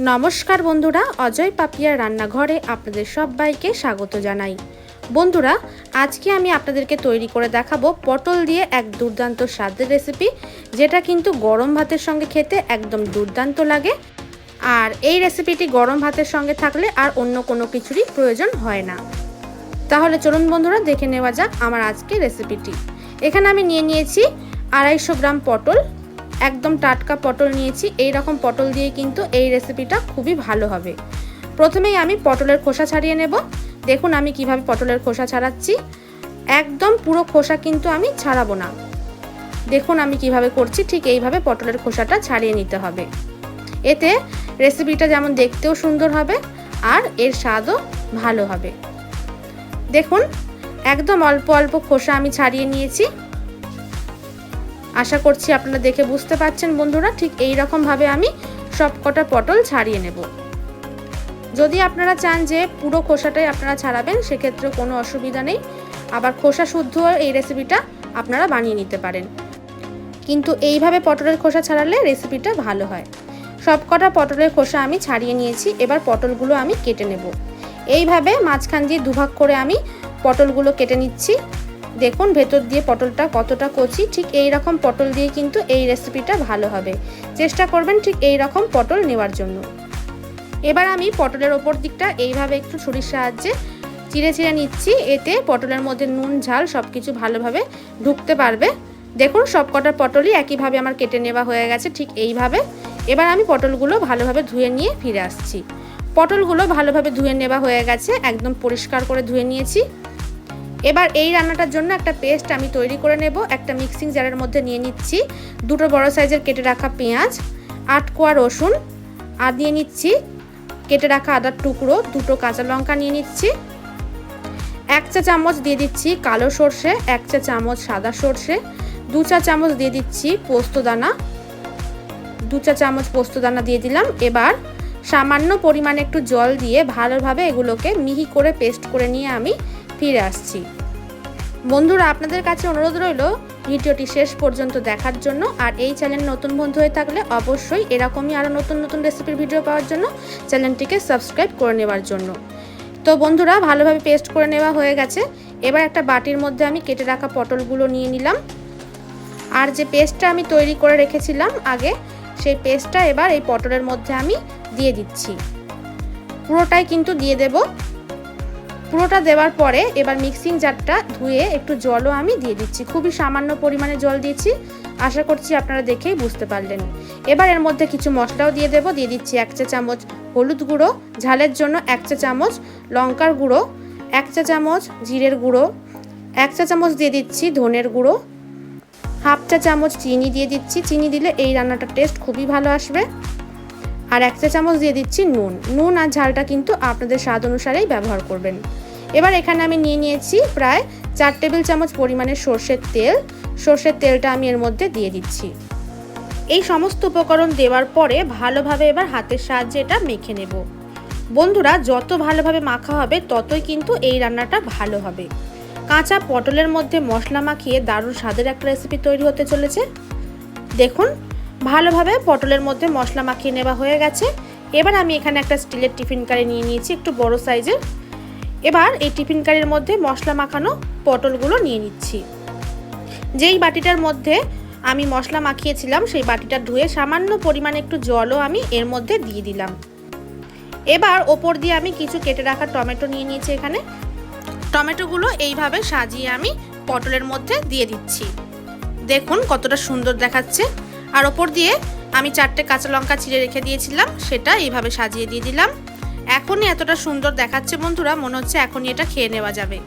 নমস্কার বন্ধুরা, অজয় পাপিয়ার রান্নাঘরে আপনাদের সবাইকে স্বাগত জানাই। বন্ধুরা, আজকে আমি আপনাদেরকে তৈরি করে দেখাবো পটল দিয়ে এক দুর্দান্ত স্বাদের রেসিপি, যেটা কিন্তু গরম ভাতের সঙ্গে খেতে একদম দুর্দান্ত লাগে। আর এই রেসিপিটি গরম ভাতের সঙ্গে থাকলে আর অন্য কোনো কিছুরই প্রয়োজন হয় না। তাহলে চলুন বন্ধুরা, দেখে নেওয়া যাক আমার আজকের রেসিপিটি। এখানে আমি নিয়েছি 250 গ্রাম পটল, একদম টাটকা পটল নিয়েছি। এই রকম পটল দিয়ে কিন্তু এই রেসিপিটা খুবই ভালো হবে। প্রথমেই আমি পটলের খোসা ছাড়িয়ে নেব। দেখুন আমি কিভাবে পটলের খোসা ছাড়াচ্ছি। একদম পুরো খোসা কিন্তু আমি ছাড়াবো না। দেখুন আমি কিভাবে করছি, ঠিক এইভাবে পটলের খোসাটা ছাড়িয়ে নিতে হবে। এতে রেসিপিটা যেমন দেখতেও সুন্দর হবে আর এর স্বাদও ভালো হবে। দেখুন একদম অল্প অল্প খোসা আমি ছাড়িয়ে নিয়েছি। আশা করছি আপনারা দেখে বুঝতে পারছেন বন্ধুরা। ঠিক এই রকম ভাবে আমি সবকটা পটল ছাড়িয়ে নেব। যদি আপনারা চান যে পুরো খোসাটাই আপনারা ছাড়াবেন, সেক্ষেত্রে কোনো অসুবিধা নেই। আবার খোসা শুদ্ধ এই রেসিপিটা আপনারা বানিয়ে নিতে পারেন, কিন্তু এইভাবে পটলের খোসা ছাড়ালে রেসিপিটা ভালো হয়। সবকটা পটলের খোসা আমি ছাড়িয়ে নিয়েছি। এবার পটলগুলো আমি কেটে নেব। এইভাবে মাঝখান দিয়ে দুভাগ করে আমি পটলগুলো কেটে নিচ্ছি। দেখুন ভেতর দিয়ে পটলটা কতটা কচি। ঠিক এই রকম পটল দিয়ে কিন্তু এই রেসিপিটা ভালো হবে। চেষ্টা করবেন ঠিক এই রকম পটল নেওয়ার জন্য। এবার আমি পটলের ওপর দিকটা এইভাবে একটু ছুরির সাহায্যে চিড়ে চিড়ে নিচ্ছি। এতে পটলের মধ্যে নুন ঝাল সব কিছু ভালোভাবে ঢুকতে পারবে। দেখুন সবকটা পটলই একইভাবে আমার কেটে নেওয়া হয়ে গেছে ঠিক এইভাবে। এবার আমি পটলগুলো ভালোভাবে ধুয়ে নিয়ে ফিরে আসছি। পটলগুলো ভালোভাবে ধুয়ে নেওয়া হয়ে গেছে, একদম পরিষ্কার করে ধুয়ে নিয়েছি। এবার এই রান্নাটার জন্য একটা পেস্ট আমি তৈরি করে নেব। একটা মিক্সিং জারের মধ্যে নিয়ে নিচ্ছি 2টো বড় সাইজের কেটে রাখা পেঁয়াজ, 8 কোয়া রসুন, আর দিয়ে নিচ্ছি কেটে রাখা আদার টুকরো, 2টো কাঁচা লঙ্কা নিয়ে নিচ্ছি। 1 চা চামচ দিয়ে দিচ্ছি কালো সর্ষে, 1 চা চামচ সাদা সর্ষে, 2 চা চামচ দিয়ে দিচ্ছি পোস্ত দানা, 2 চা চামচ পোস্ত দানা দিয়ে দিলাম। এবার সামান্য পরিমাণে একটু জল দিয়ে ভালোভাবে এগুলোকে মিহি করে পেস্ট করে নিয়ে আমি ফিরে আসছি। বন্ধুরা, আপনাদের কাছে অনুরোধ রইল ভিডিওটি শেষ পর্যন্ত দেখার জন্য। আর এই চ্যানেল নতুন বন্ধু হয়ে থাকলে অবশ্যই এরকমই আরও নতুন নতুন রেসিপির ভিডিও পাওয়ার জন্য চ্যানেলটিকে সাবস্ক্রাইব করে নেওয়ার জন্য। তো বন্ধুরা, ভালোভাবে পেস্ট করে নেওয়া হয়ে গেছে। এবার একটা বাটির মধ্যে আমি কেটে রাখা পটলগুলো নিয়ে নিলাম। আর যে পেস্টটা আমি তৈরি করে রেখেছিলাম আগে, সেই পেস্টটা এবার এই পটলের মধ্যে আমি দিয়ে দিচ্ছি। পুরোটাই কিন্তু দিয়ে দেব। পুরোটা দেওয়ার পরে এবার মিক্সিং জারটা ধুয়ে একটু জলও আমি দিয়ে দিচ্ছি। খুবই সামান্য পরিমাণে জল দিয়েছি, আশা করছি আপনারা দেখেই বুঝতে পারলেন। এবার এর মধ্যে কিছু মশলাও দিয়ে দেব। দিয়ে দিচ্ছি 1 চা চামচ হলুদ গুঁড়ো, ঝালের জন্য 1 চা চামচ লঙ্কার গুঁড়ো, 1 চা চামচ জিরের গুঁড়ো, 1 চা চামচ দিয়ে দিচ্ছি ধনের গুঁড়ো, 1/2 চা চামচ চিনি দিয়ে দিচ্ছি। চিনি দিলে এই রান্নাটার টেস্ট খুবই ভালো আসবে। আর 1 চা চামচ দিয়ে দিচ্ছি নুন। নুন আর ঝালটা কিন্তু আপনাদের স্বাদ অনুসারেই ব্যবহার করবেন। এবার এখানে আমি নিয়েছি প্রায় 4 টেবিল চামচ পরিমাণে সর্ষের তেল। সর্ষের তেলটা আমি এর মধ্যে দিয়ে দিচ্ছি। এই সমস্ত উপকরণ দেওয়ার পরে ভালোভাবে এবার হাতের সাহায্যে এটা মেখে নেব। বন্ধুরা, যত ভালোভাবে মাখা হবে ততই কিন্তু এই রান্নাটা ভালো হবে। কাঁচা পটলের মধ্যে মশলা মাখিয়ে দারুণ স্বাদের একটা রেসিপি তৈরি হতে চলেছে। দেখুন ভালোভাবে পটলের মধ্যে মশলা মাখিয়ে নেওয়া হয়ে গেছে। এবার আমি এখানে একটা স্টিলের টিফিন কারি নিয়ে নিয়েছি, একটু বড় সাইজের। এবার এই টিফিন কারির মধ্যে মশলা মাখানো পটলগুলো নিয়ে নিচ্ছি। যেই বাটিটার মধ্যে আমি মশলা মাখিয়েছিলাম সেই বাটিটা ধুয়ে সামান্য পরিমাণে একটু জলও আমি এর মধ্যে দিয়ে দিলাম। এবার ওপর দিয়ে আমি কিছু কেটে রাখা টমেটো নিয়ে নিয়েছি। এখানে টমেটোগুলো এইভাবে সাজিয়ে আমি পটলের মধ্যে দিয়ে দিচ্ছি। দেখুন কতটা সুন্দর দেখাচ্ছে। আর ওপর দিয়ে আমি 4টে কাঁচা লঙ্কা চিড়ে রেখে দিয়েছিলাম, সেটা এইভাবে সাজিয়ে দিয়ে দিলাম। এখনই এতটা সুন্দর দেখাচ্ছে বন্ধুরা, মনে হচ্ছে এখনই এটা খেয়ে নেওয়া যাবে।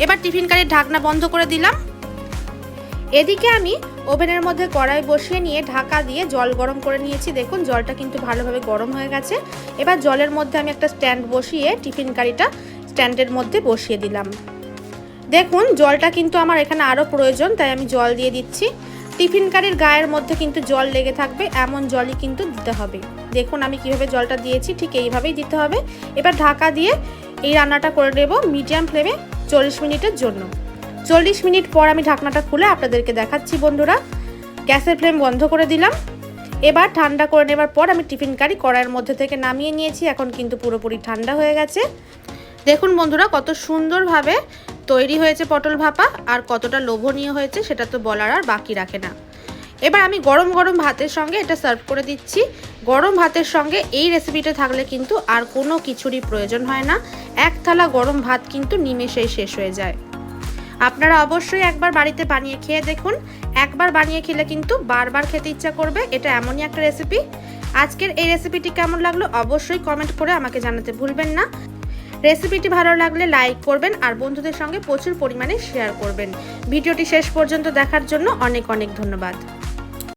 এবার টিফিন কারির ঢাকনা বন্ধ করে দিলাম। এদিকে আমি ওভেনের মধ্যে কড়াই বসিয়ে নিয়ে ঢাকা দিয়ে জল গরম করে নিয়েছি। দেখুন জলটা কিন্তু ভালোভাবে গরম হয়ে গেছে। এবার জলের মধ্যে আমি একটা স্ট্যান্ড বসিয়ে টিফিন কারিটা স্ট্যান্ডের মধ্যে বসিয়ে দিলাম। দেখুন জলটা কিন্তু আমার এখানে আরও প্রয়োজন, তাই আমি জল দিয়ে দিচ্ছি। টিফিন কারির গায়ের মধ্যে কিন্তু জল লেগে থাকবে, এমন জলই কিন্তু দিতে হবে। দেখুন আমি কিভাবে জলটা দিয়েছি, ঠিক এইভাবেই দিতে হবে। এবার ঢাকা দিয়ে এই রান্নাটা করে নেব মিডিয়াম ফ্লেমে 40 মিনিটের জন্য। 40 মিনিট পর আমি ঢাকনাটা খুলে আপনাদেরকে দেখাচ্ছি বন্ধুরা। গ্যাসের ফ্লেম বন্ধ করে দিলাম। এবার ঠান্ডা করে নেবার পর আমি টিফিন কারি কড়াইয়ের মধ্যে থেকে নামিয়ে নিয়েছি। এখন কিন্তু পুরোপুরি ঠান্ডা হয়ে গেছে। দেখুন বন্ধুরা কত সুন্দরভাবে তৈরি হয়েছে পটল ভাপা, আর কতটা লোভনীয় হয়েছে সেটা তো বলার আর বাকি রাখে না। এবার আমি গরম গরম ভাতের সঙ্গে এটা সার্ভ করে দিচ্ছি। গরম ভাতের সঙ্গে এই রেসিপিটা থাকলে কিন্তু আর কোনো কিছুরই প্রয়োজন হয় না। এক থালা গরম ভাত কিন্তু নিমেষেই শেষ হয়ে যায়। আপনারা অবশ্যই একবার বাড়িতে বানিয়ে খেয়ে দেখুন। একবার বানিয়ে খেলে কিন্তু বারবার খেতে ইচ্ছা করবে। এটা এমনই একটা রেসিপি। আজকের এই রেসিপিটি কেমন লাগলো অবশ্যই কমেন্ট করে আমাকে জানাতে ভুলবেন না। রেসিপিটি ভালো লাগলে লাইক করবেন আর বন্ধুদের সঙ্গে প্রচুর পরিমাণে শেয়ার করবেন। ভিডিওটি শেষ পর্যন্ত দেখার জন্য অনেক অনেক ধন্যবাদ।